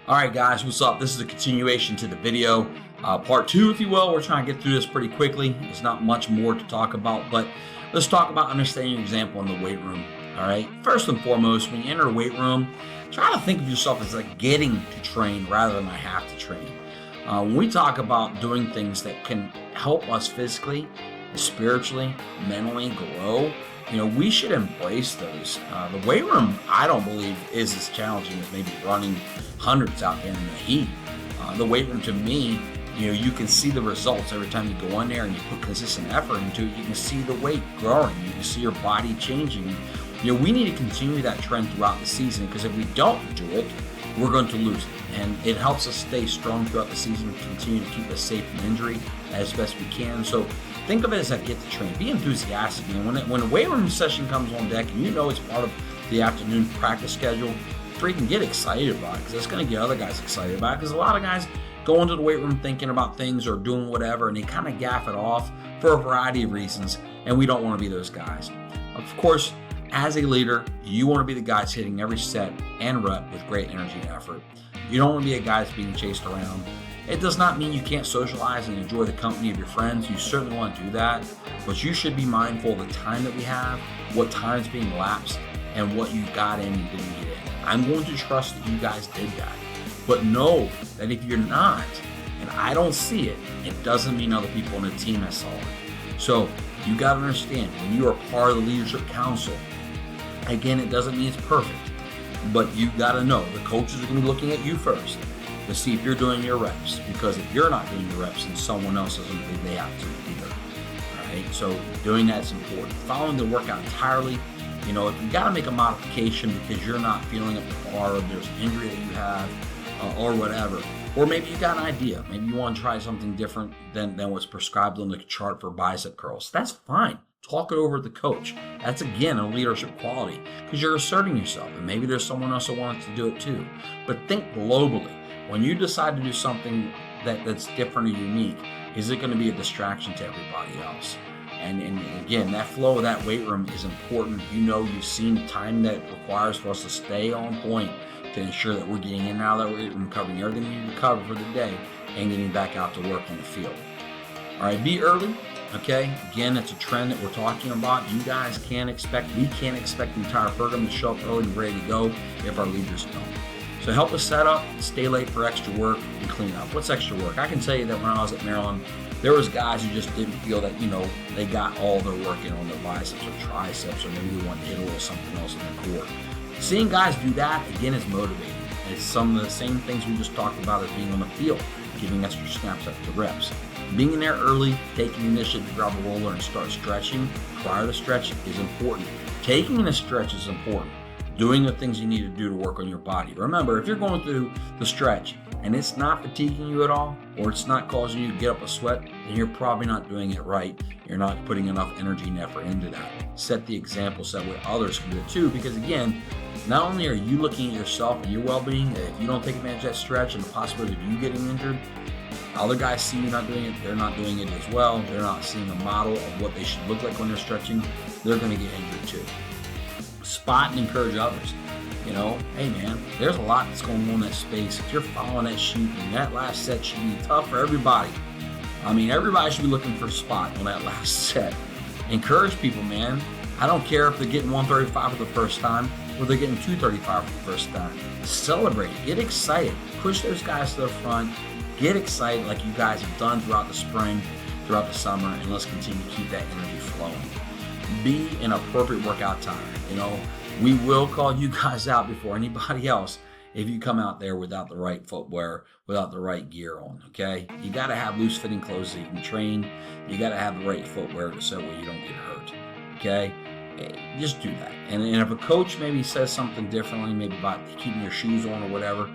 All right, guys, what's up? This is a continuation to the video, part two, if you will. We're trying to get through this pretty quickly. There's not much more to talk about, but let's talk about understanding your example in the weight room. All right, first and foremost, when you enter a weight room, try to think of yourself as like getting to train rather than I have to train. When we talk about doing things that can help us physically, spiritually, mentally grow, we should embrace those. The weight room, I don't believe, is as challenging as maybe running hundreds out there in the heat. The weight room, to me, you can see the results every time you go in there and you put consistent effort into it. You can see the weight growing. You can see your body changing. We need to continue that trend throughout the season, because if we don't do it, we're going to lose it. And it helps us stay strong throughout the season, continue to keep us safe from injury as best we can. So think of it as I get to train. Be enthusiastic. When a weight room session comes on deck and it's part of the afternoon practice schedule, freaking get excited about it, because it's going to get other guys excited about it. Because a lot of guys go into the weight room thinking about things or doing whatever, and they kind of gaff it off for a variety of reasons, and we don't want to be those guys. Of course, as a leader, you want to be the guys hitting every set and rep with great energy and effort. You don't want to be a guy that's being chased around. It does not mean you can't socialize and enjoy the company of your friends. You certainly want to do that, but you should be mindful of the time that we have, what time is being lapsed, and what you got in and didn't get in. I'm going to trust that you guys did that, but know that if you're not, and I don't see it, it doesn't mean other people on the team have saw it. So you got to understand, when you are part of the leadership council, again, it doesn't mean it's perfect, but you got to know the coaches are going to be looking at you first to see if you're doing your reps, because if you're not doing your reps, then someone else doesn't believe they have to either. All right, so doing that's important. Following the workout entirely. If you got to make a modification because you're not feeling up to par, or there's an injury that you have, or whatever, or maybe you got an idea, maybe you want to try something different than what's prescribed on the chart for bicep curls. That's fine. Talk it over with the coach. That's, again, a leadership quality, because you're asserting yourself, and maybe there's someone else that wants to do it too. But think globally. When you decide to do something that's different or unique, is it going to be a distraction to everybody else? And again, that flow of that weight room is important. You've seen the time that it requires for us to stay on point to ensure that we're getting in and out of that weight room, covering everything we need to cover for the day, and getting back out to work on the field. All right, be early. Okay, again, it's a trend that we're talking about. You guys we can't expect the entire program to show up early and ready to go if our leaders don't. So help us set up, stay late for extra work, and clean up. What's extra work? I can tell you that when I was at Maryland, there was guys who just didn't feel that, they got all their work in on their biceps or triceps, or maybe they want to hit a little something else in their core. Seeing guys do that, again, is motivating. It's some of the same things we just talked about as being on the field, giving extra snaps after reps. Being in there early, taking initiative to grab a roller and start stretching prior to stretch is important. Taking a stretch is important. Doing the things you need to do to work on your body. Remember, if you're going through the stretch and it's not fatiguing you at all, or it's not causing you to get up a sweat, then you're probably not doing it right. You're not putting enough energy and effort into that. Set the example, set what others can do it too, because again, not only are you looking at yourself and your well-being, if you don't take advantage of that stretch and the possibility of you getting injured, other guys see you not doing it, they're not doing it as well. They're not seeing a model of what they should look like when they're stretching. They're going to get injured too. Spot and encourage others. Hey man, there's a lot that's going on in that space. If you're following that sheet, and that last set should be tough for everybody. Everybody should be looking for a spot on that last set. Encourage people, man. I don't care if they're getting 135 for the first time or they're getting 235 for the first time. Celebrate it. Get excited. Push those guys to the front. Get excited like you guys have done throughout the spring, throughout the summer, and let's continue to keep that energy flowing. Be an appropriate workout time. We will call you guys out before anybody else if you come out there without the right footwear, without the right gear on, okay? You got to have loose-fitting clothes so you can train. You got to have the right footwear so you don't get hurt, okay? Just do that. And if a coach maybe says something differently, maybe about keeping your shoes on or whatever,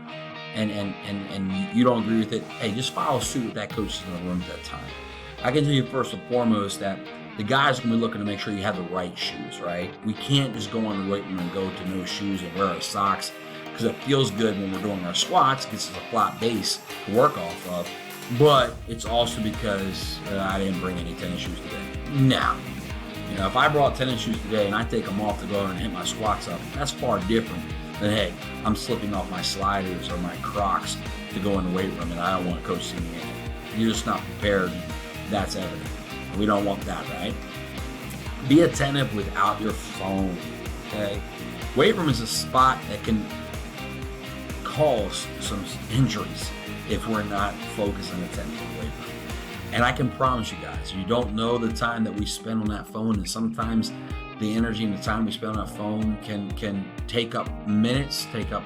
and you don't agree with it, hey, just follow suit with that coach in the room at that time. I can tell you first and foremost that the guys are going to be looking to make sure you have the right shoes, right? We can't just go on the weight room and go to no shoes and wear our socks, because it feels good when we're doing our squats. It gives us a flat base to work off of. But it's also because I didn't bring any tennis shoes today. Now, if I brought tennis shoes today and I take them off to go and hit my squats up, that's far different then hey, I'm slipping off my sliders or my Crocs to go in the weight room and I don't want coach to see me in it. You're just not prepared. That's evident. We don't want that, right? Be attentive without your phone, okay? Weight room is a spot that can cause some injuries if we're not focused and attentive to the weight room. And I can promise you guys, you don't know the time that we spend on that phone, and sometimes the energy and the time we spend on that phone can take up minutes, take up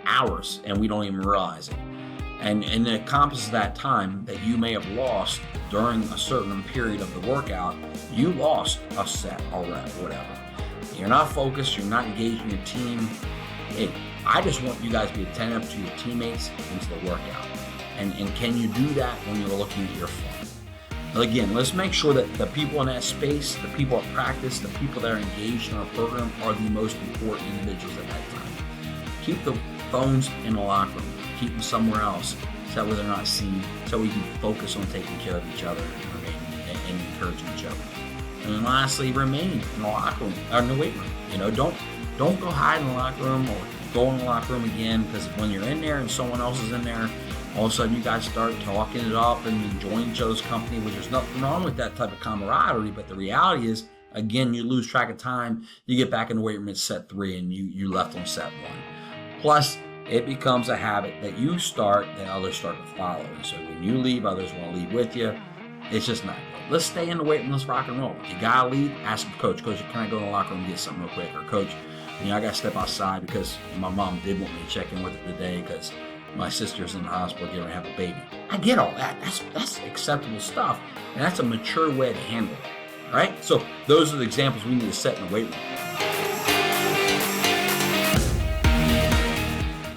hours, and we don't even realize it. And it encompasses that time that you may have lost during a certain period of the workout. You lost a set or whatever. You're not focused, you're not engaged in your team. Hey, I just want you guys to be attentive to your teammates and to the workout. And can you do that when you're looking at your phone? Again, let's make sure that the people in that space, the people at practice, the people that are engaged in our program are the most important individuals at that time. Keep the phones in the locker room. Keep them somewhere else so that way they're not seen, so we can focus on taking care of each other and encouraging each other. And then lastly, remain in the locker room, or in the weight room. Don't go hide in the locker room or go in the locker room again, because when you're in there and someone else is in there, all of a sudden you guys start talking it up and enjoying each other's company, which there's nothing wrong with that type of camaraderie. But the reality is, again, you lose track of time. You get back in the weight room at set 3 and you left on set 1. Plus, it becomes a habit that you start that others start to follow. And so when you leave, others want to leave with you. It's just not good. Let's stay in the weight room. Let's rock and roll. If you got to leave, ask the coach. Coach, can I go in the locker room and get something real quick? Or coach, I got to step outside because my mom did want me to check in with her today because my sister's in the hospital getting ready to have a baby. I get all that. That's acceptable stuff. And that's a mature way to handle it. All right? So those are the examples we need to set in the weight room.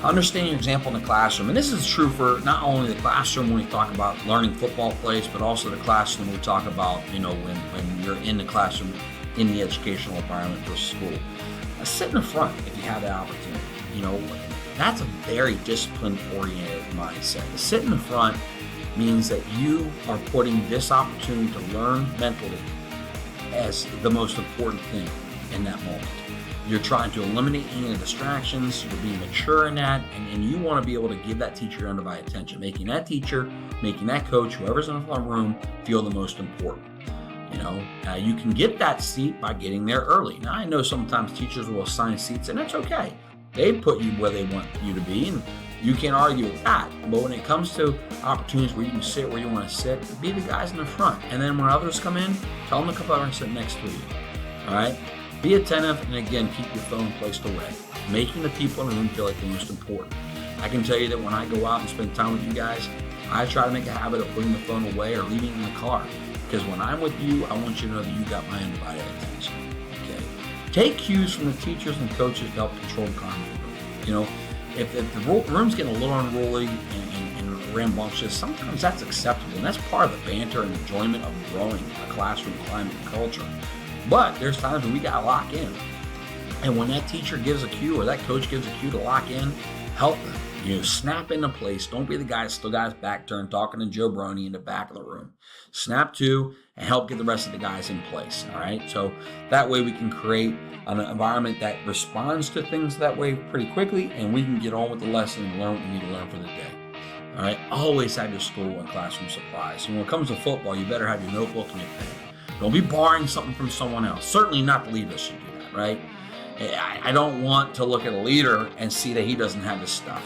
Understand your example in the classroom. And this is true for not only the classroom when we talk about learning football plays, but also the classroom when we talk about, when you're in the classroom in the educational environment for school. Sit in the front if you have that opportunity. That's a very discipline-oriented mindset. To sit in the front means that you are putting this opportunity to learn mentally as the most important thing in that moment. You're trying to eliminate any of the distractions. You're being mature in that, and you want to be able to give that teacher your undivided attention, making that teacher, making that coach, whoever's in the front room, feel the most important. You can get that seat by getting there early. Now, I know sometimes teachers will assign seats, and that's okay. They put you where they want you to be, and you can't argue with that. But when it comes to opportunities where you can sit where you want to sit, be the guys in the front. And then when others come in, tell them to come over and sit next to you. All right? Be attentive, and again, keep your phone placed away, making the people in the room feel like the most important. I can tell you that when I go out and spend time with you guys, I try to make a habit of putting the phone away or leaving it in the car. Because when I'm with you, I want you to know that you got my undivided attention. Okay? Take cues from the teachers and coaches to help control the content. If the room's getting a little unruly and rambunctious, sometimes that's acceptable. And that's part of the banter and enjoyment of growing a classroom climate and culture. But there's times when we got to lock in. And when that teacher gives a cue or that coach gives a cue to lock in, help them. Snap into place. Don't be the guy that still got his back turned talking to Joe Brony in the back of the room. Snap to and help get the rest of the guys in place. All right. So that way we can create an environment that responds to things that way pretty quickly, and we can get on with the lesson and learn what we need to learn for the day. All right. Always have your school and classroom supplies. And when it comes to football, you better have your notebook and your pen. Don't be borrowing something from someone else. Certainly not the leader should do that, right? I don't want to look at a leader and see that he doesn't have his stuff.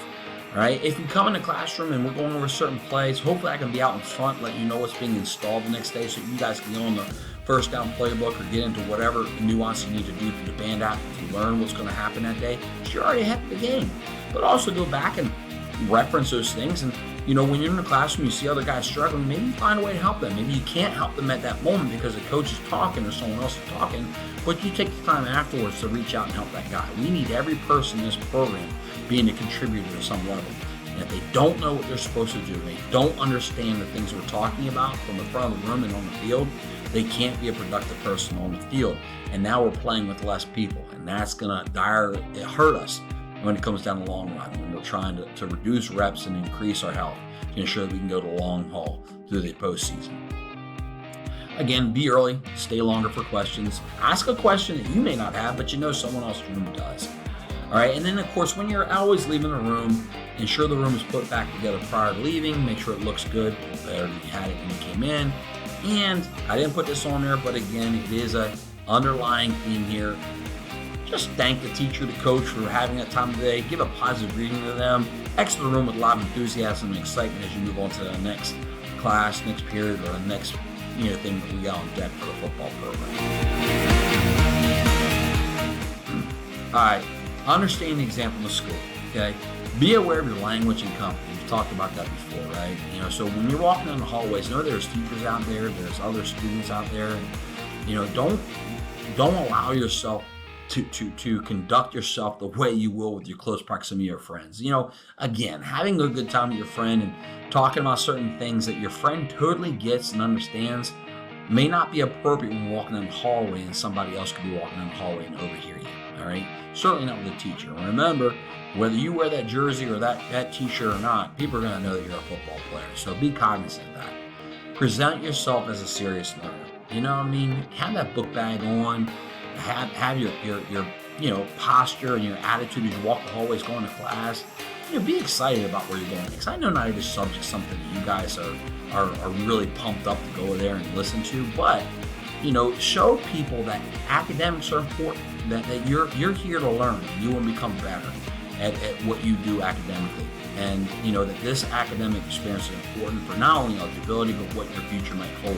Right? If you come in the classroom and we're going over certain plays, hopefully I can be out in front, let you know what's being installed the next day so you guys can go on the first down playbook or get into whatever nuance you need to do through the band app to learn what's going to happen that day. You're already ahead of the game. But also go back and reference those things. And, when you're in the classroom, you see other guys struggling, maybe you find a way to help them. Maybe you can't help them at that moment because the coach is talking or someone else is talking, but you take the time afterwards to reach out and help that guy. We need every person in this program being a contributor to some level. And if they don't know what they're supposed to do, they don't understand the things we're talking about from the front of the room and on the field, they can't be a productive person on the field. And now we're playing with less people, and that's going to hurt us when it comes down the long run, when we're trying to reduce reps and increase our health to ensure that we can go the long haul through the postseason. Again, be early, stay longer for questions. Ask a question that you may not have, but someone else in the room does. All right, and then of course, when you're always leaving the room, ensure the room is put back together prior to leaving. Make sure it looks good, better than you had it when you came in. And I didn't put this on there, but again, it is a underlying theme here. Just thank the teacher, the coach for having that time of the day. Give a positive greeting to them. Exit the room with a lot of enthusiasm and excitement as you move on to the next class, next period, or the next thing that we got on deck for the football program. All right, understand the example in the school. Okay, be aware of your language and company. We've talked about that before, right? So when you're walking down the hallways, know there's teachers out there, there's other students out there, and don't allow yourself to conduct yourself the way you will with your close proximity or friends. Again, having a good time with your friend and talking about certain things that your friend totally gets and understands may not be appropriate when walking down the hallway, and somebody else could be walking down the hallway and overhear you. All right, certainly not with a teacher. Remember, whether you wear that jersey or that t-shirt or not, people are going to know that you're a football player. So be cognizant of that. Present yourself as a serious learner. You know what I mean? Have that book bag on. Have your posture and your attitude as you walk the hallways going to class. Be excited about where you're going, because I know not every subject is something that you guys are really pumped up to go there and listen to, but show people that academics are important, that you're here to learn. You want to become better at what you do academically, and that this academic experience is important for not only eligibility but what your future might hold.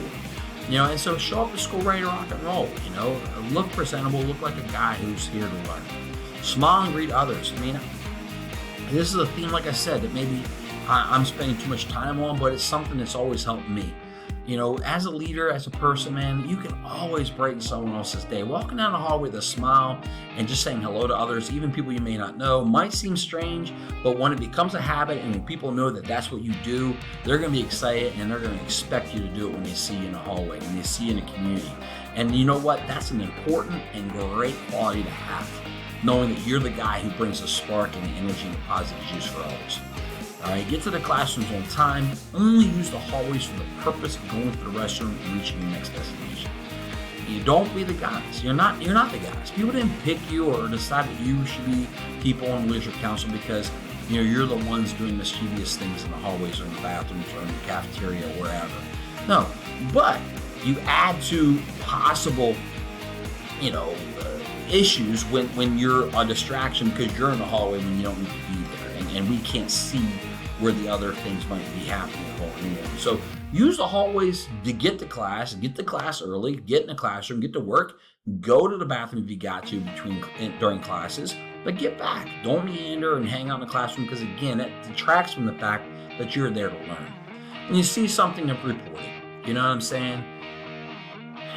And so show up to school ready to rock and roll. Look presentable, look like a guy who's here to learn. Smile and greet others. This is a theme, like I said, that maybe I'm spending too much time on, but it's something that's always helped me. As a leader, as a person, man, you can always brighten someone else's day. Walking down the hall with a smile and just saying hello to others, even people you may not know, might seem strange, but when it becomes a habit and when people know that that's what you do, they're going to be excited and they're going to expect you to do it when they see you in the hallway, when they see you in the community. And you know what? That's an important and great quality to have, knowing that you're the guy who brings the spark and the energy and the positive juice for others. All right, get to the classrooms on time. Only use the hallways for the purpose of going to the restroom and reaching your next destination. You don't be the guys. You're not the guys. People didn't pick you or decide that you should be people on the leadership council because you're the ones doing mischievous things in the hallways or in the bathrooms or in the cafeteria or wherever. No, but you add to possible, issues when you're a distraction because you're in the hallway when you don't need to be there, and we can't see where the other things might be happening or going on. So use the hallways to get to class early, get in the classroom, get to work, go to the bathroom if you got to during classes, but get back. Don't meander and hang out in the classroom, because again, that detracts from the fact that you're there to learn. When you see something to report it, you know what I'm saying?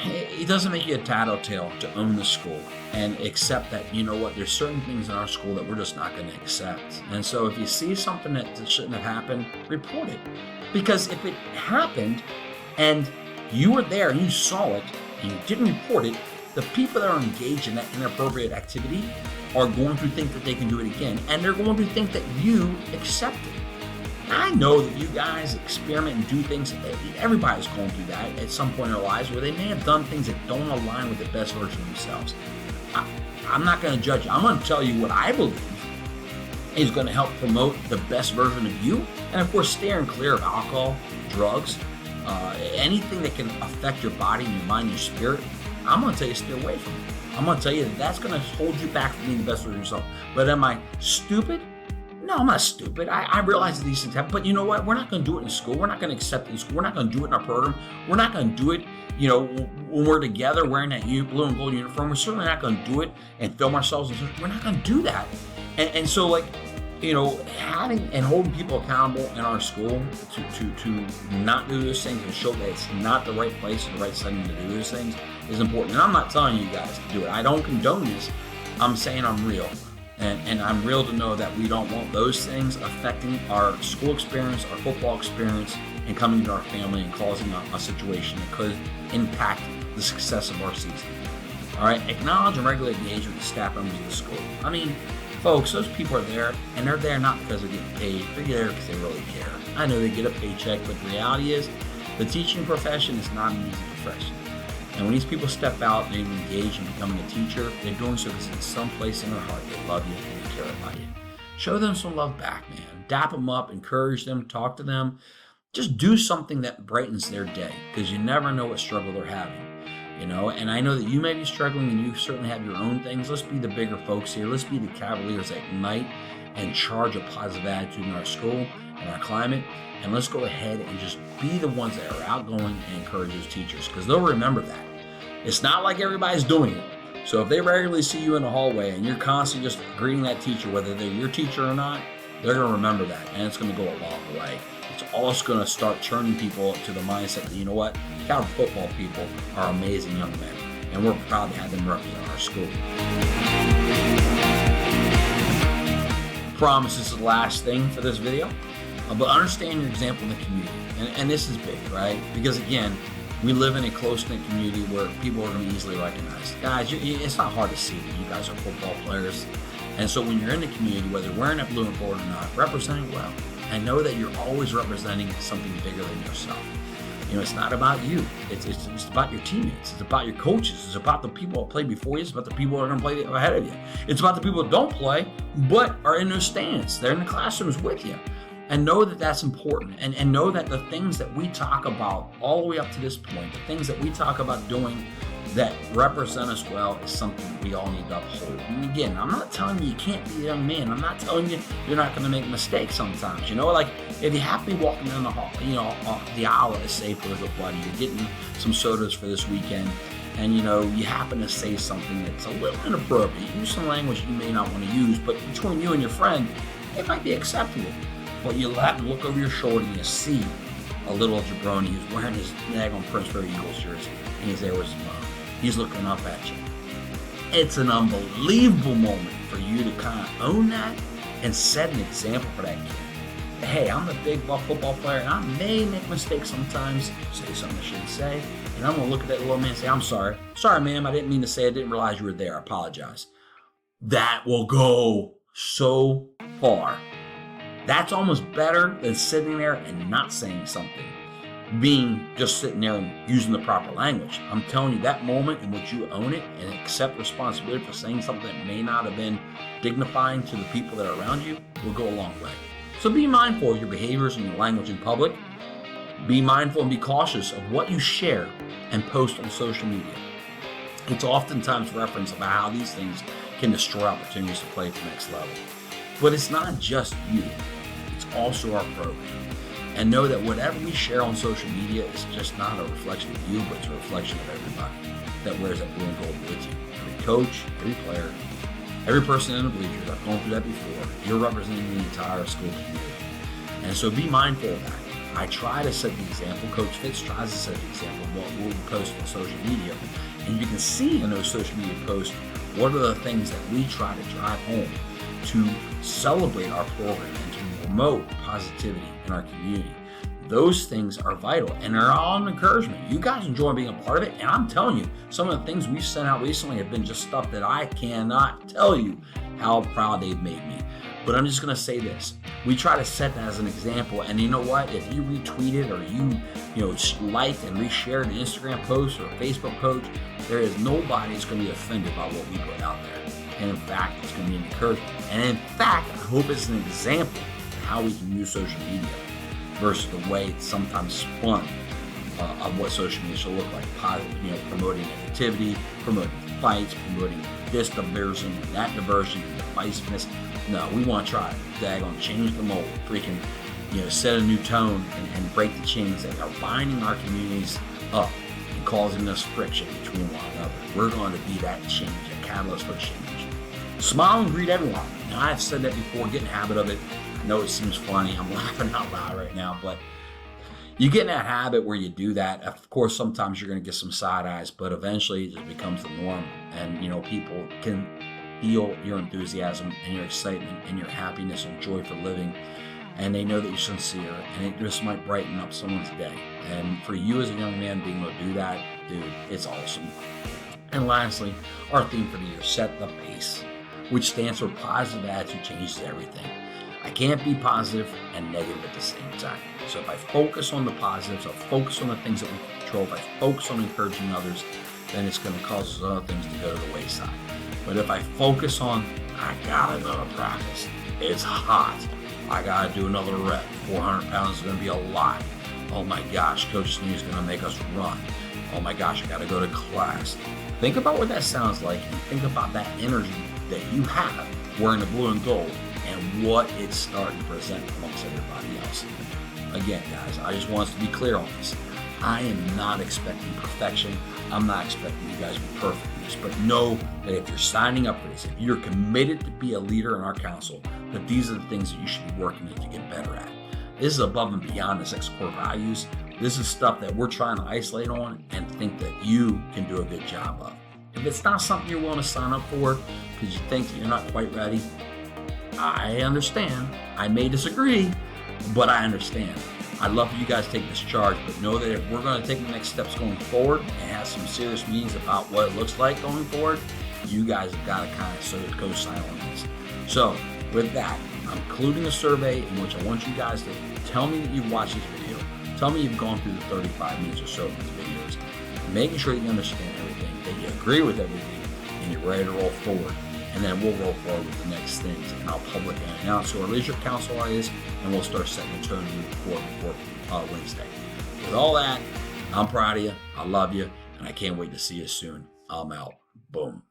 It doesn't make you a tattletale to own the school and accept that, there's certain things in our school that we're just not going to accept. And so if you see something that shouldn't have happened, report it. Because if it happened and you were there and you saw it and you didn't report it, the people that are engaged in that inappropriate activity are going to think that they can do it again. And they're going to think that you accept it. I know that you guys experiment and do things. Everybody's going through that at some point in their lives where they may have done things that don't align with the best version of themselves. I'm not going to judge you. I'm going to tell you what I believe is going to help promote the best version of you. And of course, steering clear of alcohol, drugs, anything that can affect your body, your mind, your spirit. I'm going to tell you to stay away from it. I'm going to tell you that that's going to hold you back from being the best version of yourself. But am I stupid? No, I'm not stupid. I realize that these things happen, but you know what? We're not going to do it in school. We're not going to accept it in school. We're not going to do it in our program. We're not going to do it, when we're together wearing that blue and gold uniform. We're certainly not going to do it and film ourselves. We're not going to do that. And so, having and holding people accountable in our school to not do those things and show that it's not the right place and the right setting to do those things is important. And I'm not telling you guys to do it. I don't condone this. I'm saying I'm real. And I'm real to know that we don't want those things affecting our school experience, our football experience, and coming into our family and causing a situation that could impact the success of our season. All right, acknowledge and regularly engage with the staff members of the school. I mean, folks, those people are there, and they're there not because they're getting paid. They're there because they really care. I know they get a paycheck, but the reality is the teaching profession is not an easy profession. And when these people step out and they engage in becoming a teacher, they're doing so because it's someplace in their heart they love you and they care about you. Show them some love back, man. Dap them up, encourage them, talk to them. Just do something that brightens their day, because you never know what struggle they're having. And I know that you may be struggling and you certainly have your own things. Let's be the bigger folks here. Let's be the Cavaliers that ignite and charge a positive attitude in our school and our climate. And let's go ahead and just be the ones that are outgoing and encourage those teachers, because they'll remember that. It's not like everybody's doing it. So if they regularly see you in the hallway and you're constantly just greeting that teacher, whether they're your teacher or not, they're going to remember that, and it's going to go a long way. It's also going to start turning people to the mindset that, you know what, Cal football people are amazing young men, and we're proud to have them represent our school. Promise this is the last thing for this video, but understand your example in the community. And this is big, right? Because again, we live in a close-knit community where people are going to be easily recognized. Guys, it's not hard to see that you guys are football players. And so when you're in the community, whether wearing that blue and gold or not, representing well, and know that you're always representing something bigger than yourself. It's not about you. It's about your teammates. It's about your coaches. It's about the people that played before you. It's about the people that are going to play ahead of you. It's about the people that don't play, but are in those stands. They're in the classrooms with you. And know that that's important. And know that the things that we talk about all the way up to this point, the things that we talk about doing that represent us well, is something that we all need to uphold. And again, I'm not telling you can't be a young man. I'm not telling you you're not going to make mistakes sometimes. Like if you happen to be walking down the hall, the aisle, let's say, for a buddy, you're getting some sodas for this weekend, and you happen to say something that's a little inappropriate. Use some language you may not want to use, but between you and your friend, it might be acceptable. But you'll have to look over your shoulder and you see a little jabroni who's wearing his daggone Prince Ferry Eagles jersey, and he's there with his mom. He's looking up at you. It's an unbelievable moment for you to kind of own that and set an example for that kid. Hey, I'm a big football player, and I may make mistakes sometimes, say something I shouldn't say, and I'm going to look at that little man and say, I'm sorry. Sorry, ma'am, I didn't mean to say it. I didn't realize you were there. I apologize. That will go so far. That's almost better than sitting there and not saying something. Being just sitting there and using the proper language. I'm telling you, that moment in which you own it and accept responsibility for saying something that may not have been dignifying to the people that are around you will go a long way. So be mindful of your behaviors and your language in public. Be mindful and be cautious of what you share and post on social media. It's oftentimes referenced about how these things can destroy opportunities to play at the next level. But it's not just you. It's also our program. And know that whatever we share on social media is just not a reflection of you, but it's a reflection of everybody that wears that blue and gold with you. Every coach, every player, every person in the bleachers. I've gone through that before. You're representing the entire school community. And so be mindful of that. I try to set the example. Coach Fitz tries to set the example of what we'll post on social media. And you can see in those social media posts what are the things that we try to drive home to celebrate our program and to promote positivity in our community. Those things are vital, and they're all an encouragement. You guys enjoy being a part of it, and I'm telling you, some of the things we've sent out recently have been just stuff that I cannot tell you how proud they've made me. But I'm just going to say this. We try to set that as an example, and you know what? If you retweet it or you liked and reshared an Instagram post or a Facebook post, there is nobody that's going to be offended by what we put out there. And in fact, it's going to be an encouragement. And in fact, I hope it's an example of how we can use social media versus the way it's sometimes spun of what social media should look like. Positive, promoting negativity, promoting fights, promoting this diversion and that diversion and divisiveness. No, we want to try it. Daggone change the mold, freaking, set a new tone and break the chains that are binding our communities up and causing us friction between one another. We're going to be that change, a catalyst for change. Smile and greet everyone. Now, I've said that before, get in the habit of it. I know it seems funny. I'm laughing out loud right now, but you get in that habit where you do that. Of course, sometimes you're going to get some side eyes, but eventually it just becomes the norm. And, people can feel your enthusiasm and your excitement and your happiness and joy for living. And they know that you're sincere, and it just might brighten up someone's day. And for you as a young man being able to do that, dude, it's awesome. And lastly, our theme for the year, set the pace, which stands for positive attitude changes everything. I can't be positive and negative at the same time. So if I focus on the positives, I focus on the things that we control, if I focus on encouraging others, then it's going to cause those other things to go to the wayside. But if I focus on, I gotta go to practice, it's hot, I gotta do another rep, 400 pounds is going to be a lot. Oh my gosh, Coach Sneed is going to make us run. Oh my gosh, I gotta go to class. Think about what that sounds like, and think about that energy that you have wearing the blue and gold and what it's starting to present amongst everybody else. Again, guys, I just want us to be clear on this. I am not expecting perfection. I'm not expecting you guys to be perfect in this, but know that if you're signing up for this, if you're committed to be a leader in our council, that these are the things that you should be working at to get better at. This is above and beyond the X core values. This is stuff that we're trying to isolate on and think that you can do a good job of. If it's not something you're willing to sign up for because you think that you're not quite ready, I understand. I may disagree, but I understand. I'd love for you guys to take this charge, but know that if we're going to take the next steps going forward and have some serious meetings about what it looks like going forward, you guys have got to kind of go silent on this. So with that, I'm including a survey in which I want you guys to tell me that you've watched this video. Tell me you've gone through the 35 minutes or so of these videos, making sure you understand everything, that you agree with everything, and you're ready to roll forward. And then we'll roll forward with the next things, and I'll publicly announce who our leadership council is, and we'll start setting the tone before Wednesday. With all that, I'm proud of you. I love you, and I can't wait to see you soon. I'm out. Boom.